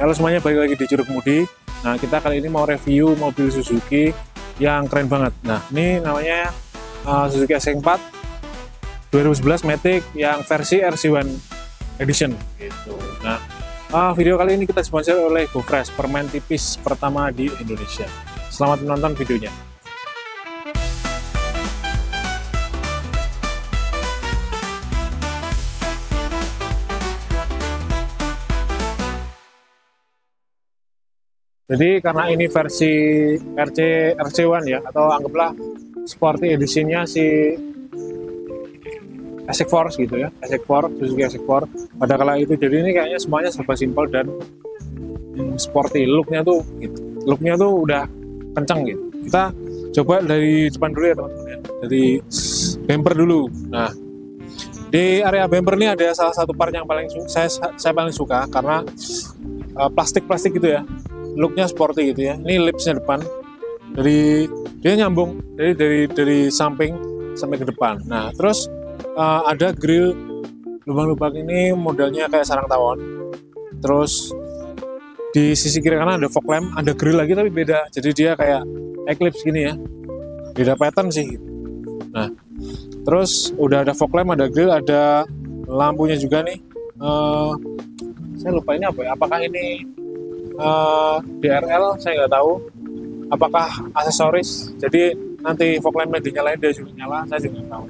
Halo semuanya, balik lagi di Juru Kemudi. Nah, kita kali ini mau review mobil Suzuki yang keren banget. Nah, ini namanya Suzuki SX4 2011 Matic yang versi RC1 Edition gitu. Nah, video kali ini kita sponsor oleh GoFresh, permen tipis pertama di Indonesia. Selamat menonton videonya. Jadi karena ini versi RC1 ya, atau anggaplah sporty editionnya si SX4 gitu ya, SX4, Suzuki SX4 pada kala itu. Jadi ini kayaknya semuanya serba simpel dan sporty, looknya tuh udah kenceng gitu. Kita coba dari depan dulu ya teman-teman ya, dari bumper dulu. Nah, di area bumper ini ada salah satu part yang paling saya paling suka karena plastik gitu ya, looknya sporty gitu ya. Ini lipsnya depan, dia nyambung dari samping sampai ke depan. Nah, terus ada grill lubang-lubang ini modelnya kayak sarang tawon. Terus di sisi kiri kanan ada fog lamp, ada grill lagi tapi beda. Jadi dia kayak eclipse gini ya, beda pattern sih. Nah, terus udah ada fog lamp, ada grill, ada lampunya juga nih. Saya lupa ini apa ya? Apakah ini DRL, saya nggak tahu. Apakah aksesoris? Jadi nanti fog lampnya dinyalain dia juga nyala, saya juga nggak tahu.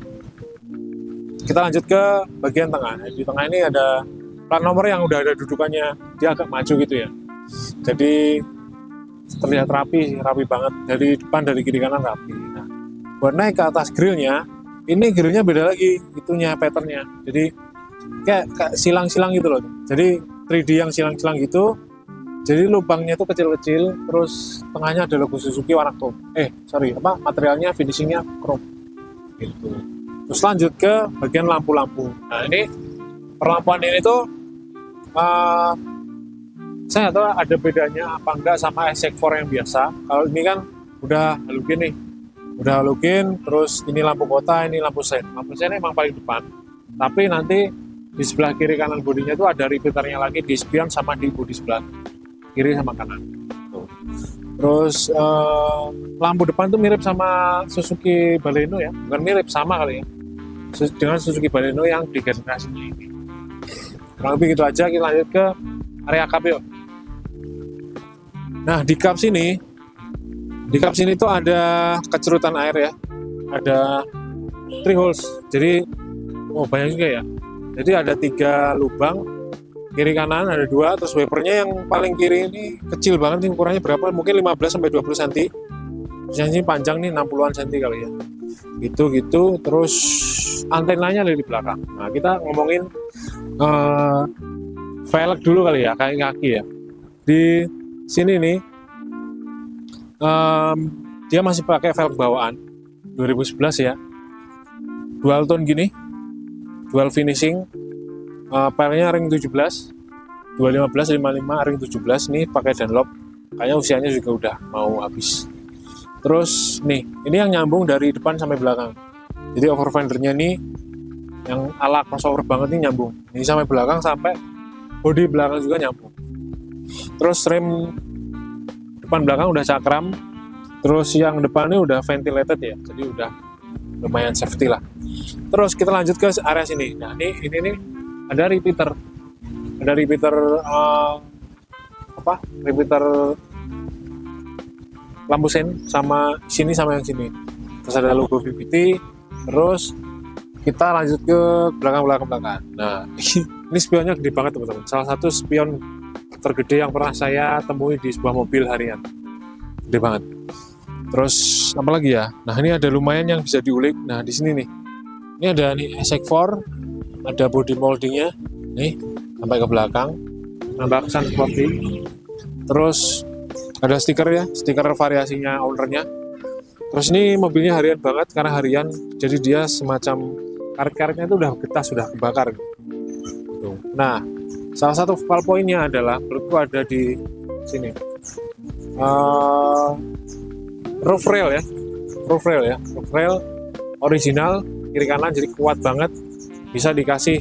Kita lanjut ke bagian tengah. Di tengah ini ada plat nomor yang udah ada dudukannya, dia agak maju gitu ya. Jadi terlihat rapi banget, dari depan dari kiri kanan rapi. Nah, buat naik ke atas grillnya, ini grillnya beda lagi, itunya patternnya. Jadi kayak silang-silang gitu loh. Jadi 3D yang silang-silang gitu. Jadi lubangnya itu kecil-kecil, terus tengahnya ada logo Suzuki warna chrome. Materialnya finishingnya chrome gitu. Terus lanjut ke bagian lampu-lampu. Nah, ini perlampuan ini tuh saya nggak tahu ada bedanya apa enggak sama SX4 yang biasa. Kalau ini kan udah halogen nih, terus ini lampu kota, ini lampu sen. Lampu sen emang paling depan, tapi nanti di sebelah kiri kanan bodinya tuh ada repeaternya lagi di spion sama di bodi sebelah kiri sama kanan. Tuh. Terus lampu depan tuh mirip sama Suzuki Baleno ya, bukan mirip, sama kali ya, dengan Suzuki Baleno yang di generasinya ini. Kurang lebih gitu aja. Kita lanjut ke area kap yuk. Nah, di kap sini tuh ada kecerutan air ya, ada 3 holes. Jadi banyak juga ya. Jadi ada 3 lubang, kiri kanan ada 2, terus wipernya yang paling kiri ini kecil banget nih, ukurannya berapa? Mungkin 15-20 cm. Terus yang ini panjang nih 60-an cm kali ya. Gitu. Terus antenanya ada di belakang. Nah, kita ngomongin velg dulu kali ya, kaki ya. Di sini nih dia masih pakai velg bawaan 2011 ya. Dual tone gini, dual finishing. Pelnya ring 17, 215, 55, ring 17 nih pakai Dunlop. Kayaknya usianya juga udah mau habis. Terus nih, ini yang nyambung dari depan sampai belakang. Jadi overfendernya nih yang ala crossover banget nih nyambung. Ini sampai belakang, sampai bodi belakang juga nyambung. Terus rem depan belakang udah cakram. Terus yang depan ini udah ventilated ya. Jadi udah lumayan safety lah. Terus kita lanjut ke area sini. Nah, ini nih ada repeater lampu sen sama sini sama yang sini. Terus ada logo VVT. Terus kita lanjut ke belakang. Nah, ini spionnya gede banget teman-teman. Salah satu spion tergede yang pernah saya temui di sebuah mobil harian. Gede banget. Terus apa lagi ya? Nah, ini ada lumayan yang bisa diulik. Nah, di sini nih. Ini ada nih SX4. Ada body moldingnya nih sampai ke belakang, nambah kesan sporty. Terus ada stiker variasinya ownernya. Terus ini mobilnya harian banget, karena harian jadi dia semacam karet-karetnya itu udah getah, sudah kebakar gitu. Nah, salah satu focal point-nya adalah menurutku ada di sini, roof rail original kiri kanan, jadi kuat banget. Bisa dikasih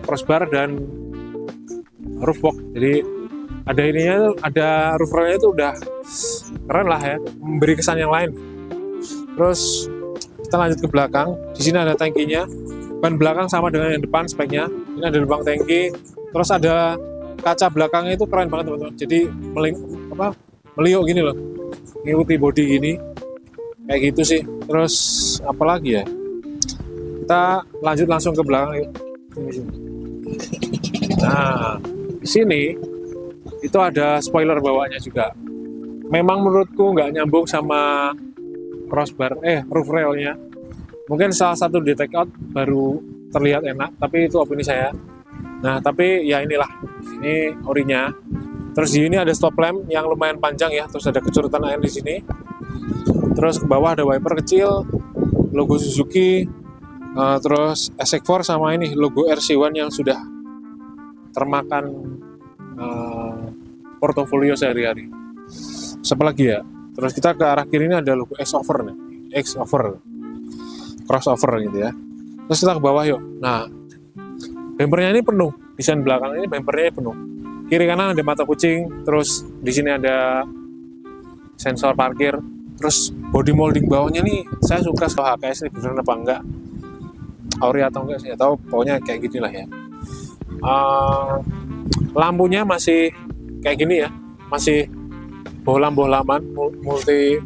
crossbar dan roof box. Jadi ada ininya, ada roof railnya itu udah keren lah ya, memberi kesan yang lain. Terus kita lanjut ke belakang. Di sini ada tangkinya. Ban belakang sama dengan yang depan speknya. Ini ada lubang tangki. Terus ada kaca belakangnya itu keren banget teman-teman. Jadi meliuk gini loh, ngikuti body gini, kayak gitu sih. Terus apalagi ya? Kita lanjut langsung ke belakang yuk. Nah, di sini itu ada spoiler bawahnya juga. Memang menurutku nggak nyambung sama crossbar, roof railnya. Mungkin salah satu di take out baru terlihat enak, tapi itu opini saya. Nah, tapi ya inilah, ini orinya. Terus di sini ada stop lamp yang lumayan panjang ya, terus ada kecurutan air di sini. Terus ke bawah ada wiper kecil, logo Suzuki, terus SX4 sama ini logo RC1 yang sudah termakan portofolio sehari-hari. Siapa lagi ya? Terus kita ke arah kiri ini ada logo X-Over nih, X-Over, crossover gitu ya. Terus kita ke bawah yuk. Nah, bumpernya ini penuh, desain belakang ini bumpernya penuh. Kiri kanan ada mata kucing, terus di sini ada sensor parkir, terus body molding bawahnya nih saya suka soal HKS ini beneran apa enggak, ori atau enggak saya tahu, pokoknya kayak gini lah ya. Lampunya masih kayak gini ya, masih bohlam-bohlaman,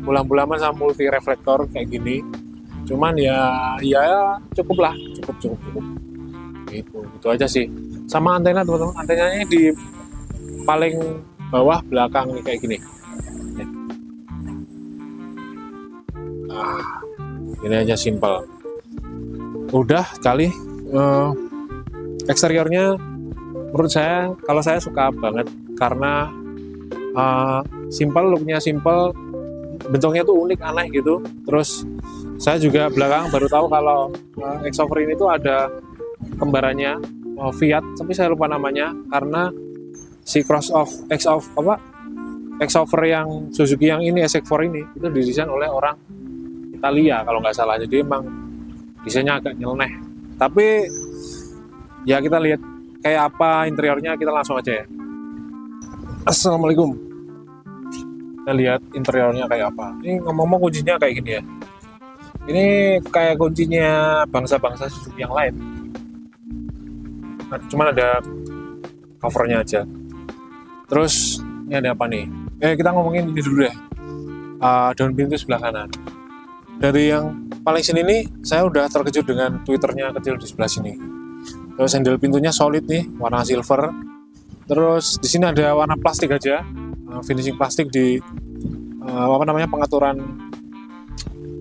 bohlam-bohlaman sama multi reflektor kayak gini. Cuman ya cukup lah, cukup. Itu aja sih. Sama antena teman-teman, antenanya di paling bawah belakang nih kayak gini. Ini aja simple. Udah kali. Eksteriornya menurut saya, kalau saya suka banget karena simple, looknya simple, bentuknya tuh unik, aneh gitu. Terus saya juga belakang baru tahu kalau X-Over ini tuh ada kembarannya Fiat, tapi saya lupa namanya karena si X-Over yang Suzuki yang ini SX4 ini itu didesain oleh orang Italia kalau nggak salah, jadi emang desainnya agak nyeleneh. Tapi ya kita lihat kayak apa interiornya, kita langsung aja ya. Assalamualaikum. Kita lihat interiornya kayak apa. Ini ngomong-ngomong kuncinya kayak gini ya. Ini kayak kuncinya bangsa-bangsa Suzuki yang lain. Cuman ada covernya aja. Terus ini ada apa nih? Kita ngomongin ini dulu deh. Daun pintu sebelah kanan. Dari yang paling sini nih, saya udah terkejut dengan twitternya kecil di sebelah sini. Terus handle pintunya solid nih, warna silver. Terus di sini ada warna plastik aja, finishing plastik di pengaturan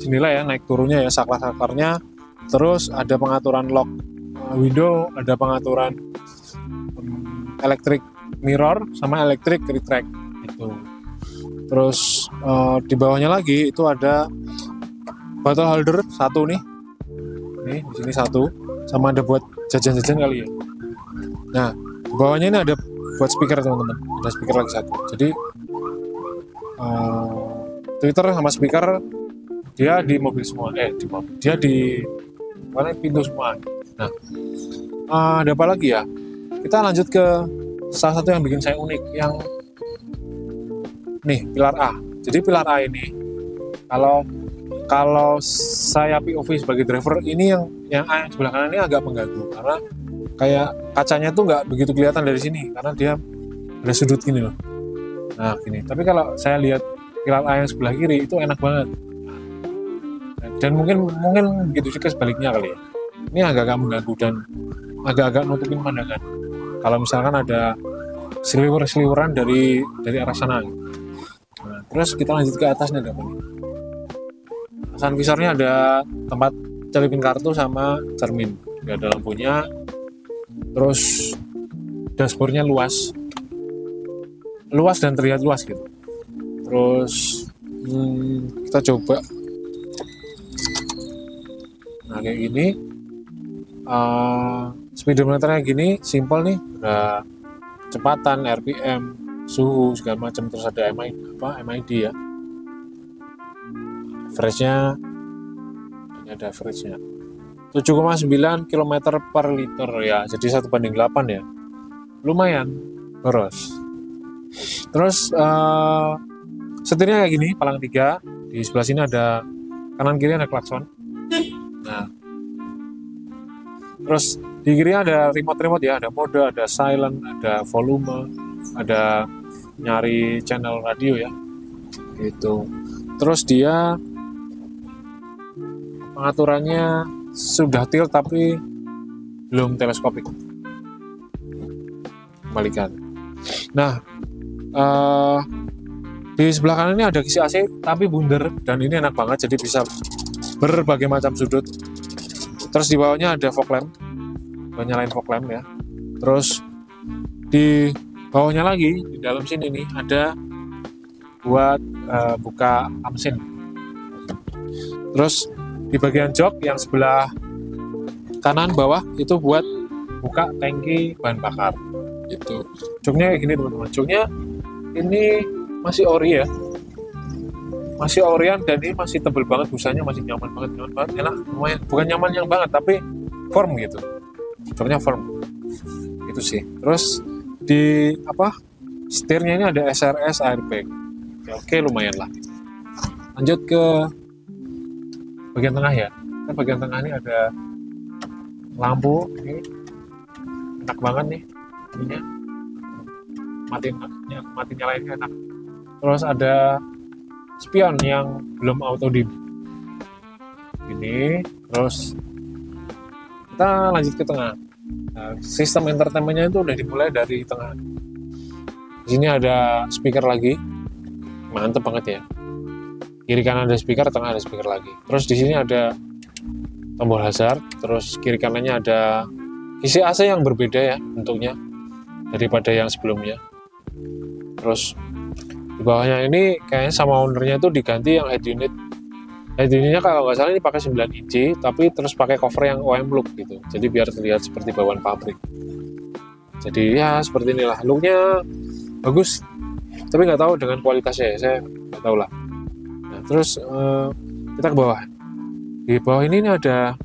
jendela ya, naik turunnya ya, saklar-saklarnya. Terus ada pengaturan lock window, ada pengaturan electric mirror sama electric retract itu. Terus di bawahnya lagi itu ada bottle holder satu nih di sini satu, sama ada buat jajan-jajan kali ya. Nah, di bawahnya ini ada buat speaker teman-teman, ada speaker lagi satu. Jadi Twitter sama speaker dia di mobil semua, dia di mana pintu semua. Nah, ada apa lagi ya? Kita lanjut ke salah satu yang bikin saya unik, yang nih pilar A. Jadi pilar A ini kalau saya POV sebagai driver, ini yang A yang sebelah kanan ini agak mengganggu karena kayak kacanya tuh nggak begitu kelihatan dari sini karena dia ada sudut gini loh. Nah gini. Tapi kalau saya lihat pilar A yang sebelah kiri itu enak banget. Dan mungkin begitu juga sebaliknya kali ya. Ini agak-agak mengganggu dan agak-agak nutupin pandangan. Kalau misalkan ada seliwer-seliweran dari arah sana. Nah, terus kita lanjut ke atasnya ada apa nih? Sun visornya ada tempat celipin kartu sama cermin, nggak ada lampunya. Terus dashboardnya luas dan terlihat luas gitu. Terus kita coba, nah kayak gini, speedometernya gini, simple nih, ada kecepatan, RPM, suhu segala macam, terus ada MID ya. Average-nya, ini ada average-nya 7,9 km per liter ya, jadi 1:8 ya, lumayan. boros. Terus setirnya kayak gini, palang 3. Di sebelah sini ada, kanan kiri ada klakson. Nah, terus di kiri ada remote ya, ada mode, ada silent, ada volume, ada nyari channel radio ya, gitu. Terus dia pengaturannya sudah tilt tapi belum teleskopik, kembalikan. Nah, di sebelah kanan ini ada kisi AC tapi bundar, dan ini enak banget, jadi bisa berbagai macam sudut. Terus di bawahnya ada fog lamp, nyalain fog lamp ya. Terus di bawahnya lagi, di dalam sini nih ada buat buka mesin. Terus di bagian jok yang sebelah kanan bawah itu buat buka tangki bahan bakar. Itu joknya kayak gini teman-teman. Joknya ini masih ori ya, masih orian, dan ini masih tebel banget, busanya masih nyaman banget, enak, lumayan, bukan nyaman yang banget tapi firm gitu, joknya firm itu sih. Terus di setirnya ini ada SRS airbag ya, oke, lumayan lah. Lanjut ke bagian tengah ya. Bagian tengah ini ada lampu, ini enak banget nih ininya, mati nyalainnya enak. Terus ada spion yang belum auto dim ini. Terus kita lanjut ke tengah. Nah, sistem entertainmentnya itu udah dimulai dari tengah. Di sini ada speaker lagi, mantep banget ya. Kiri kanan ada speaker, tengah ada speaker lagi. Terus di sini ada tombol hazard. Terus kiri kanannya ada kisi AC yang berbeda ya bentuknya daripada yang sebelumnya. Terus di bawahnya ini kayaknya sama ownernya itu diganti yang head unit. Head unitnya kalau nggak salah ini pakai 9 inci, tapi terus pakai cover yang OM look gitu. Jadi biar terlihat seperti bawaan pabrik. Jadi ya seperti inilah looknya, bagus. Tapi nggak tahu dengan kualitasnya, saya nggak tahu lah. Nah, terus kita ke bawah. Di bawah ini ada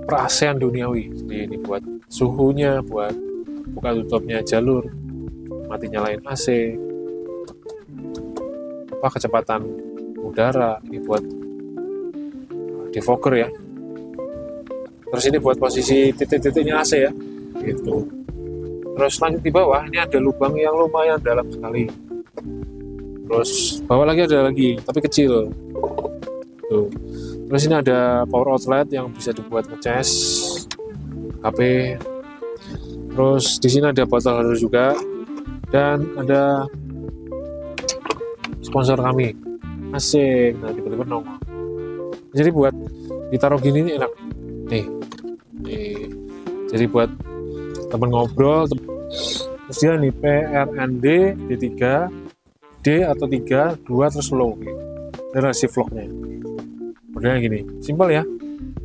per-AC-an duniawi. Jadi ini buat suhunya, buat buka tutupnya jalur, mati nyalain AC, kecepatan udara, ini buat defogger ya. Terus ini buat posisi titik-titiknya AC ya, gitu. Terus lanjut di bawah ini ada lubang yang lumayan dalam sekali. Terus bawah lagi ada lagi, tapi kecil. Tuh. Terus ini ada power outlet yang bisa dibuat ngecas HP. Terus di sini ada botol holder juga, dan ada sponsor kami, asik. Nah, tiba-tiba nongol. Jadi buat ditaruh gini nih enak nih. Jadi buat temen ngobrol. Terus dia nih PRND D3 D atau 3 2 terus low gitu. Dan si vlognya modelnya gini, simpel ya.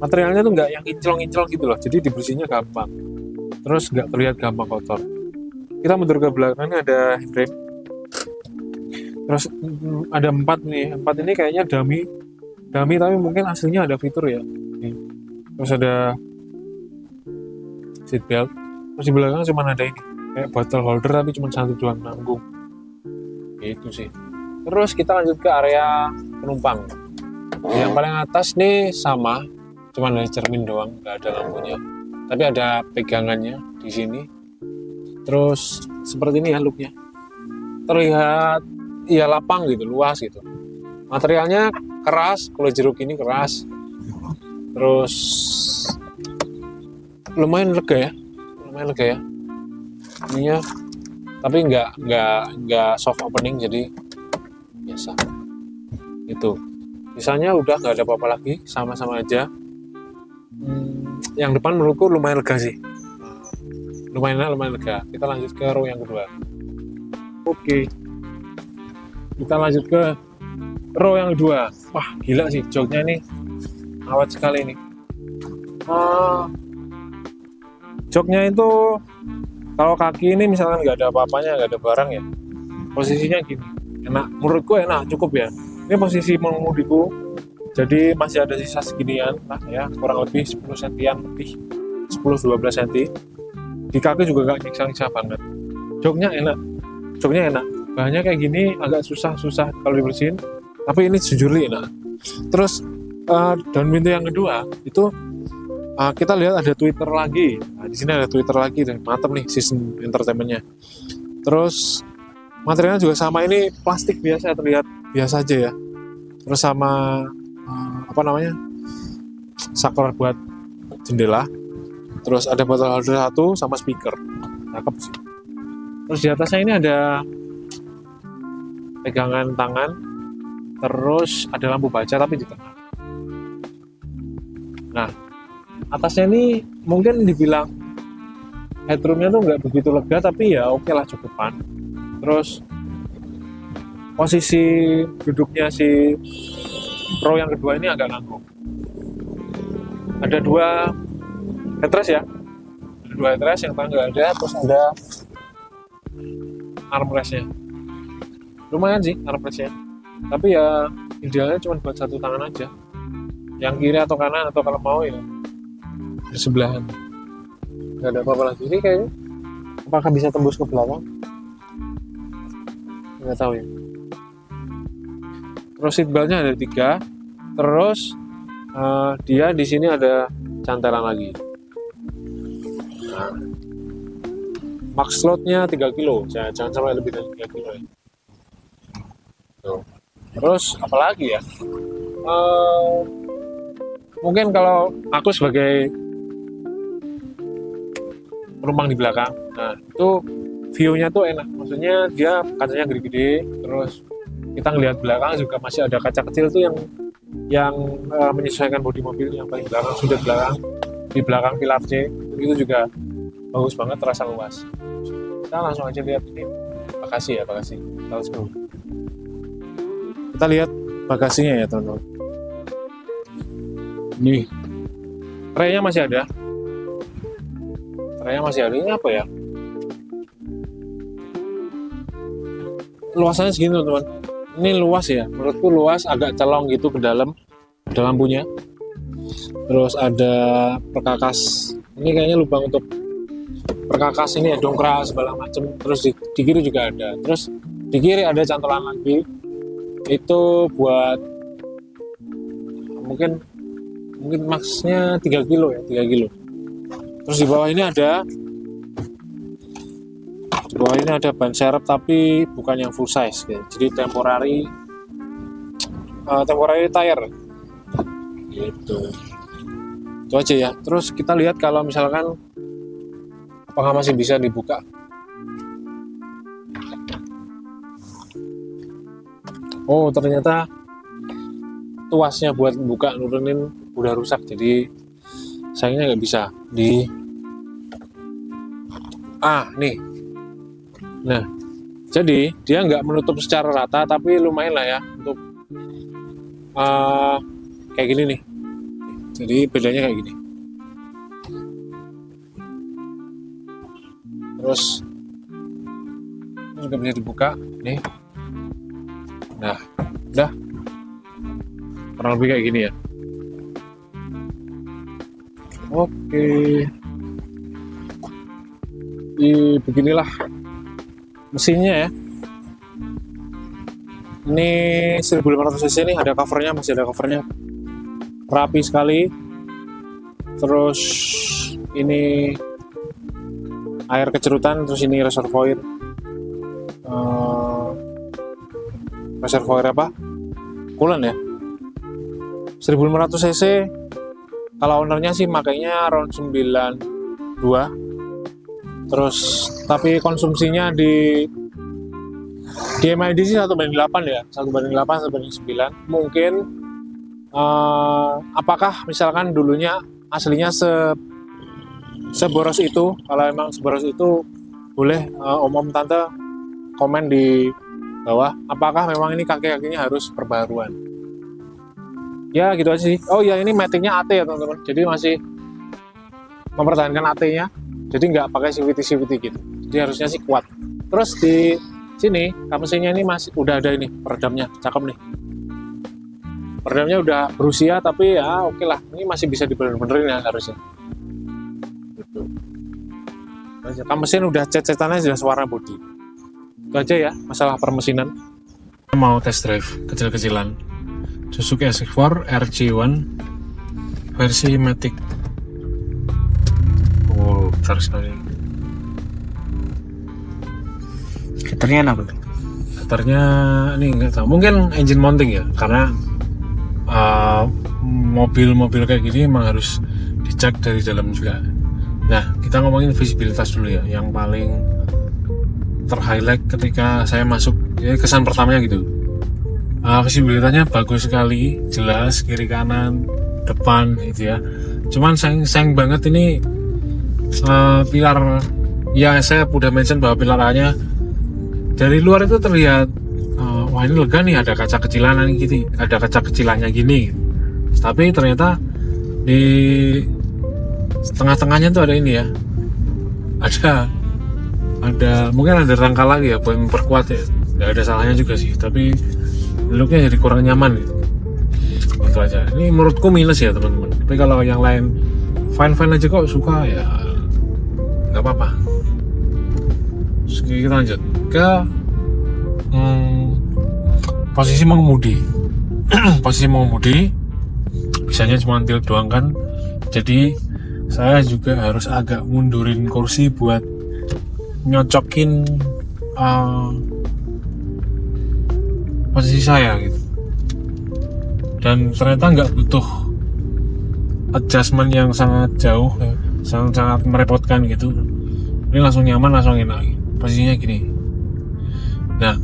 Materialnya tuh nggak yang kinclong-kinclong gitu loh, jadi dibersihnya gampang, terus nggak terlihat gampang kotor. Kita mundur ke belakang, ada handbrake. Terus ada 4 nih, 4 ini kayaknya dummy tapi mungkin aslinya ada fitur ya nih. Terus ada seat belt. Terus di belakang cuma ada ini kayak bottle holder, tapi cuma satu doang nanggung gitu sih. Terus kita lanjut ke area penumpang. Yang paling atas nih sama, cuma ada cermin doang, nggak ada lampunya, tapi ada pegangannya di sini. Terus seperti ini ya looknya, terlihat ya lapang gitu, luas gitu. Materialnya keras, kalau jeruk ini keras. Terus lumayan lega ya ininya, tapi nggak soft opening, jadi biasa itu. Misalnya udah nggak ada apa-apa lagi, sama-sama aja. Yang depan menurutku lumayan lega sih, lumayan lega. Kita lanjut ke row yang kedua. Oke, kita lanjut ke row yang kedua. Wah gila sih, joknya nih awet sekali nih. Joknya itu kalau kaki ini misalkan nggak ada apa-apanya, nggak ada barang ya, posisinya gini enak, menurutku enak, cukup ya. Ini posisi mengemudiku, jadi masih ada sisa seginian lah ya, kurang lebih 10 sentian lebih, 10-12 cm di kaki juga nggak nyiksa-nyiksa banget. Joknya enak, bahannya kayak gini agak susah kalau dibersihin, tapi ini jujur enak. Terus daun pintu yang kedua itu kita lihat ada Twitter lagi. Nah, di sini ada Twitter lagi dan mantap nih sistem entertainmentnya. Terus materialnya juga sama, ini plastik biasa, terlihat biasa aja ya. Terus sama apa namanya, saklar buat jendela. Terus ada botol holder satu sama speaker, cakep sih. Terus di atasnya ini ada pegangan tangan, terus ada lampu baca tapi di tengah. Nah, atasnya ini mungkin dibilang headroomnya tuh nggak begitu lega, tapi ya oke lah, cukupan. Terus posisi duduknya si Pro yang kedua ini agak nanggung. Ada 2 headrest ya, ada 2 headrest, yang tengah nggak ada. Terus ada armrestnya, lumayan sih armrestnya, tapi ya idealnya cuma buat satu tangan aja, yang kiri atau kanan, atau kalau mau ya di sebelahan. Nggak ada apa-apa lagi. Ini kayaknya apakah bisa tembus ke belakang, nggak tahu ya. Terus seatbeltnya ada 3. Terus dia di sini ada cantelan lagi. Nah, max loadnya 3 kilo, jangan sampai lebih dari 3 kilo ya. Tuh. Terus apalagi ya, mungkin kalau aku sebagai penumpang di belakang, nah itu view-nya tuh enak, maksudnya dia kacanya gede-gede, terus kita ngelihat belakang juga masih ada kaca kecil tuh yang menyesuaikan bodi mobil yang paling belakang, sudut belakang, di belakang pilar C itu juga bagus banget, terasa luas. Kita langsung aja lihat ini bagasi ya, bagasi. Kita lihat bagasinya ya teman-teman. Nih, traynya masih ada. Ini apa ya? Luasannya segini teman-teman. Ini luas ya, menurutku luas, agak celong gitu ke dalam, ada lampunya. Terus ada perkakas. Ini kayaknya lubang untuk perkakas, ini ya, dongkrak segala macam. Terus di kiri juga ada. Terus di kiri ada cantolan lagi, itu buat mungkin maksnya 3 kilo ya, 3 kilo. Terus di bawah ini ada ban serep, tapi bukan yang full size gitu. Jadi temporary tire gitu. Itu aja ya. Terus kita lihat kalau misalkan apakah masih bisa dibuka. Oh, ternyata tuasnya buat buka nurunin udah rusak, jadi sayangnya nggak bisa nih. Nah, jadi dia nggak menutup secara rata, tapi lumayan lah ya untuk kayak gini nih. Jadi bedanya kayak gini. Terus ini udah bisa dibuka nih. Nah, udah kurang lebih kayak gini ya. Oke, beginilah mesinnya ya. Ini 1500 cc, ini ada covernya, masih ada covernya, rapi sekali. Terus ini air kecerutan, terus ini reservoir apa? Coolant ya. 1500 cc. Kalau ownernya sih makanya round 92. Terus tapi konsumsinya di MID sih 1/8 ya, 1/8, 1/9. Mungkin apakah misalkan dulunya aslinya seboros itu? Kalau emang seboros itu, boleh om tante komen di bawah, apakah memang ini kaki-kakinya harus perbaruan. Ya gitu aja sih. Oh ya, ini maticnya AT ya teman-teman, jadi masih mempertahankan AT-nya, jadi nggak pakai CVT gitu, jadi harusnya sih kuat. Terus di sini mesinnya ini masih udah ada ini peredamnya, cakep nih. Peredamnya udah berusia, tapi ya oke lah, ini masih bisa dibener-benerin ya harusnya gitu. Kan mesin udah cet-cetannya sudah suara bodi. Itu aja ya masalah permesinan. Mau test drive kecil-kecilan Suzuki SX4 RC1 versi Matic. Oh, besar sekali. Gitarnya apa tuh? Gitarnya ini nggak tahu, mungkin engine mounting ya, karena mobil-mobil kayak gini emang harus dicek dari dalam juga. Nah, kita ngomongin visibilitas dulu ya, yang paling terhighlight ketika saya masuk, ya kesan pertamanya gitu. Visibilitasnya bagus sekali, jelas kiri kanan depan gitu ya. Cuman sayang banget ini pilar, ya saya udah mention bahwa pilar A-nya dari luar itu terlihat wah ini lega nih, ada kaca kecilan gitu, ada kaca kecilannya gini. Tapi ternyata di tengah-tengahnya tuh ada ini ya, ada mungkin ada rangka lagi ya buat memperkuat ya. Nggak ada salahnya juga sih, tapi looknya jadi kurang nyaman gitu. Itu aja. Ini menurutku minus ya teman-teman. Tapi kalau yang lain fine-fine aja kok, suka ya nggak apa-apa. Terus kita lanjut ke posisi mengemudi. Posisi mengemudi bisanya cuma tilt doang kan, jadi saya juga harus agak mundurin kursi buat nyocokin posisi saya gitu. Dan ternyata nggak butuh adjustment yang sangat jauh, sangat merepotkan gitu. Ini langsung nyaman, langsung enak. Posisinya gini. Nah,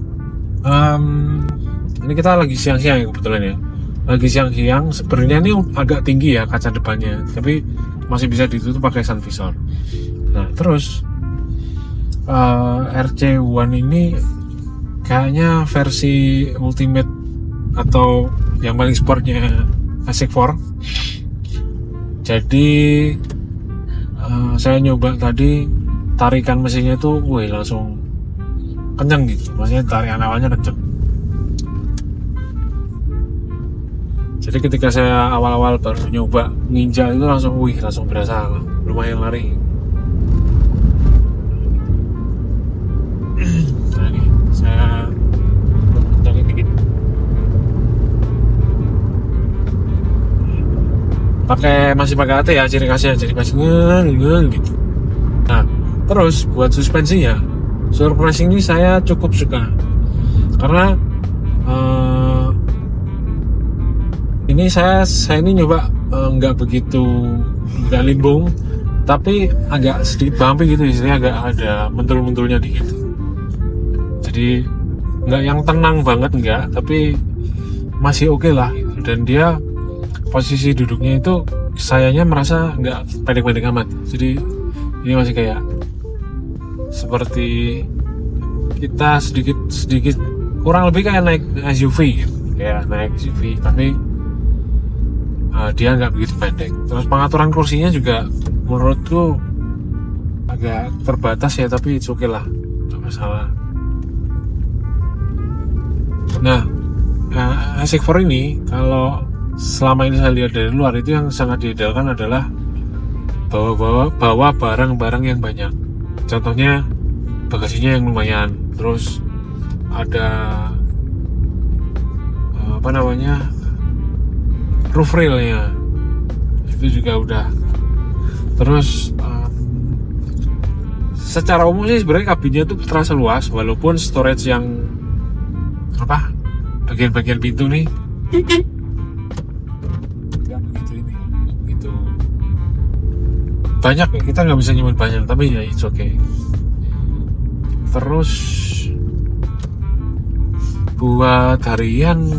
ini kita lagi siang-siang ya kebetulan ya. Lagi siang-siang, sebenarnya ini agak tinggi ya kaca depannya, tapi masih bisa ditutup pakai sun visor. Nah, terus RC1 ini kayaknya versi ultimate atau yang paling sportnya SX4. Jadi saya nyoba tadi, tarikan mesinnya tuh langsung kencang gitu, maksudnya tarikan awalnya kencang. Jadi ketika saya awal-awal baru nyoba nginjak itu langsung berasa lumayan lari. Nah ini saya kencangin dikit. Masih pakai AT ya, ciri khasnya, jadi masih ngeng gitu. Nah, terus buat suspensinya, surprise ini saya cukup suka karena ini saya ini nyoba nggak nggak limbung, tapi agak sedikit bumpy gitu, istilahnya agak ada mentul-mentulnya dikit. Jadi nggak yang tenang banget nggak, tapi masih oke lah gitu. Dan dia posisi duduknya itu sayanya merasa nggak pendek-pendek amat, jadi ini masih kayak seperti kita sedikit kurang lebih kayak naik SUV gitu. Kayak naik SUV, tapi dia nggak begitu pendek. Terus pengaturan kursinya juga menurutku agak terbatas ya, tapi it's okay lah, nggak masalah. Nah, SX4 ini kalau selama ini saya lihat dari luar, itu yang sangat diidealkan adalah bawa barang-barang yang banyak. Contohnya bagasinya yang lumayan, terus ada roof railnya itu juga udah. Terus secara umum sih sebenarnya kabinnya tuh terasa luas, walaupun storage yang bagian-bagian pintu nih begitu banyak ya, kita nggak bisa nyimpen banyak, tapi ya it's okay. Terus buat harian,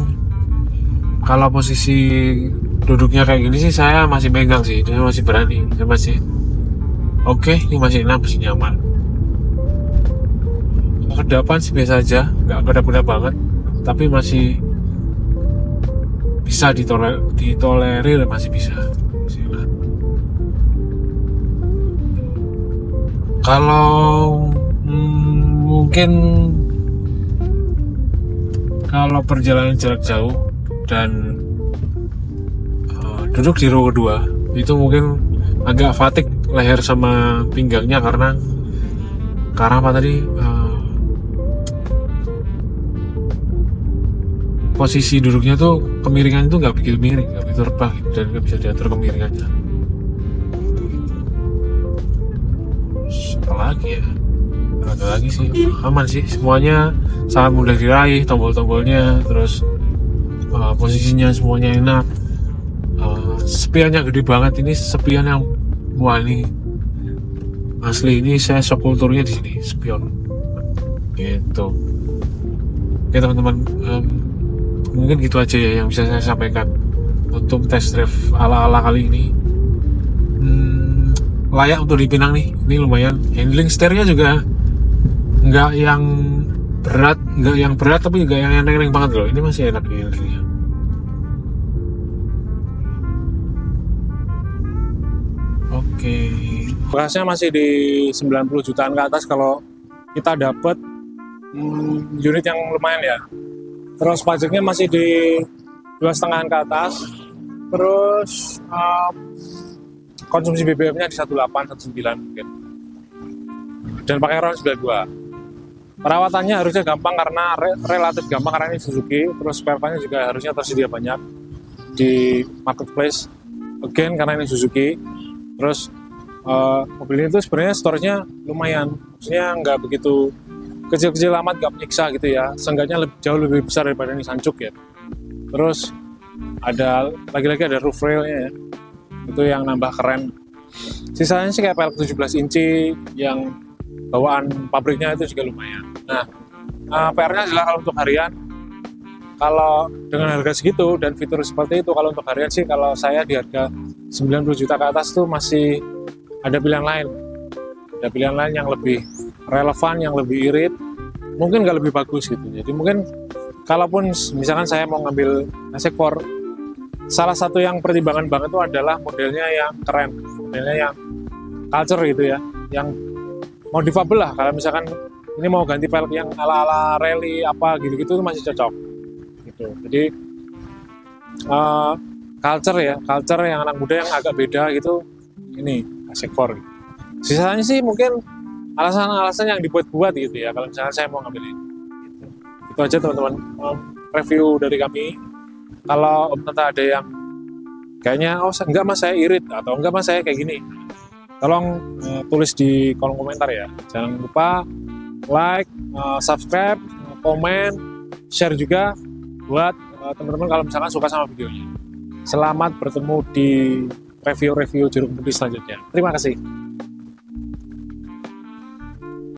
kalau posisi duduknya kayak gini sih saya masih megang sih, saya masih berani, saya masih oke, ini masih enak, masih nyaman. Ke depan sih biasa aja, nggak kedap-kedap banget, tapi masih bisa ditolerir, masih bisa. Kalau mungkin kalau perjalanan jarak jauh dan duduk di row kedua, itu mungkin agak fatigue leher sama pinggangnya, karena Karena apa tadi, posisi duduknya tuh kemiringan itu nggak begitu miring, nggak begitu rebah gitu, dan nggak bisa diatur kemiringannya. Apa lagi ya? Ada lagi sih, aman sih, semuanya sangat mudah diraih, tombol-tombolnya, terus posisinya semuanya enak. Spionnya gede banget, ini spion yang wah, ini asli, ini saya shock kulturnya di sini, spion gitu. Oke teman-teman, mungkin gitu aja ya yang bisa saya sampaikan untuk test drive ala-ala kali ini. Layak untuk dipinang nih, ini lumayan. Handling setirnya juga nggak yang berat tapi nggak yang enteng banget loh, ini masih enak nih handlingnya. Oke, bekasnya masih di 90 jutaan ke atas kalau kita dapat unit yang lumayan ya. Terus pajaknya masih di 2,5 ke atas. Terus konsumsi BBM-nya di 18, 19 mungkin. Dan pakai RON 92. Perawatannya harusnya gampang karena relatif gampang karena ini Suzuki. Terus spare part-nya juga harusnya tersedia banyak di marketplace. Again karena ini Suzuki. Terus mobil ini tuh sebenarnya storage-nya lumayan. Maksudnya nggak begitu kecil-kecil amat, nggak menyiksa gitu ya. Seenggaknya jauh lebih besar daripada Nissan Juke ya. Terus lagi-lagi ada roof rail-nya ya. Itu yang nambah keren. Sisanya sih kayak pelek 17 inci yang bawaan pabriknya itu juga lumayan. Nah, PR-nya adalah kalau untuk harian, kalau dengan harga segitu dan fitur seperti itu, kalau untuk harian sih kalau saya di harga 90 juta ke atas tuh masih ada pilihan lain. Ada pilihan lain yang lebih relevan, yang lebih irit, mungkin nggak lebih bagus gitu. Jadi mungkin kalaupun misalkan saya mau ngambil S4, salah satu yang pertimbangan banget itu adalah modelnya yang keren, modelnya yang culture gitu ya, yang modifable lah. Kalau misalkan ini mau ganti velg yang ala-ala rally apa gitu-gitu itu masih cocok gitu. Jadi culture yang anak muda yang agak beda gitu, ini S4 gitu. Sisanya sih mungkin alasan-alasan yang dibuat-buat gitu ya, kalau misalkan saya mau ngambil ini gitu. Itu aja teman-teman, review dari kami. Kalau ternyata ada yang kayaknya enggak mas saya irit atau enggak mas saya kayak gini, tolong tulis di kolom komentar ya. Jangan lupa like, subscribe, komen, share juga buat teman-teman kalau misalkan suka sama videonya. Selamat bertemu di review-review jeruk putih selanjutnya. Terima kasih.